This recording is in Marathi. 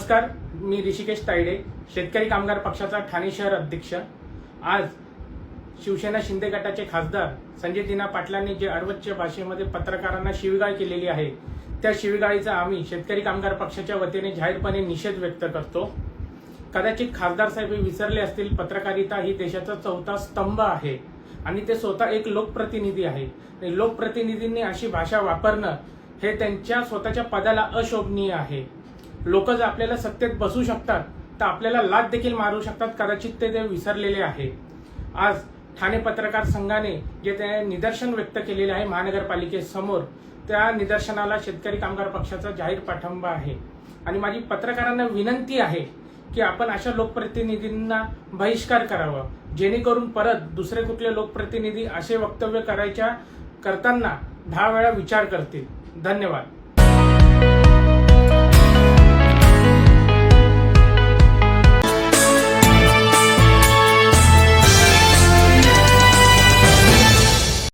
नमस्कार, मी ऋषिकेश तायडे, शेतकरी कामगार पक्षाचा ठाणे शहर अध्यक्ष। आज शिवसेना शिंदे गटाचे खासदार संजय दिना पाटलांनी जे अर्वच्य भाषेमध्ये पत्रकारांना शिवीगाळ केलेली आहे, त्या शिवीगाळीचा आम्ही शेतकरी कामगार पक्षाच्या वतीने जाहीरपणे निषेध व्यक्त करतो। कदाचित खासदार साहेब विसरले असतील, पत्रकारिता ही देशाचा चौथा स्तंभ आहे आणि ते स्वतः एक लोकप्रतिनिधी आहे। लोकप्रतिनिधींनी अशी भाषा वापरणं हे त्यांच्या स्वतःच्या पदाला अशोभनीय आहे। लोक जर आपल्याला सत्तेत बसू शकतात तर आपल्याला लाथ देखील मारू शकतात, कदाचित ते विसरलेले आहे। आज ठाणे पत्रकार संघाने जे ते निदर्शन व्यक्त केलेले आहे महानगरपालिकेसमोर, त्या निदर्शनाला शेतकरी कामगार पक्षाचा जाहीर पाठिंबा आहे आणि माझी पत्रकारांना विनंती आहे की आपण अशा लोकप्रतिनिधींना बहिष्कार करावा, जेणेकरून परत दुसरे कुठले लोकप्रतिनिधी असे वक्तव्य करताना 10 वेळा विचार करतील। धन्यवाद।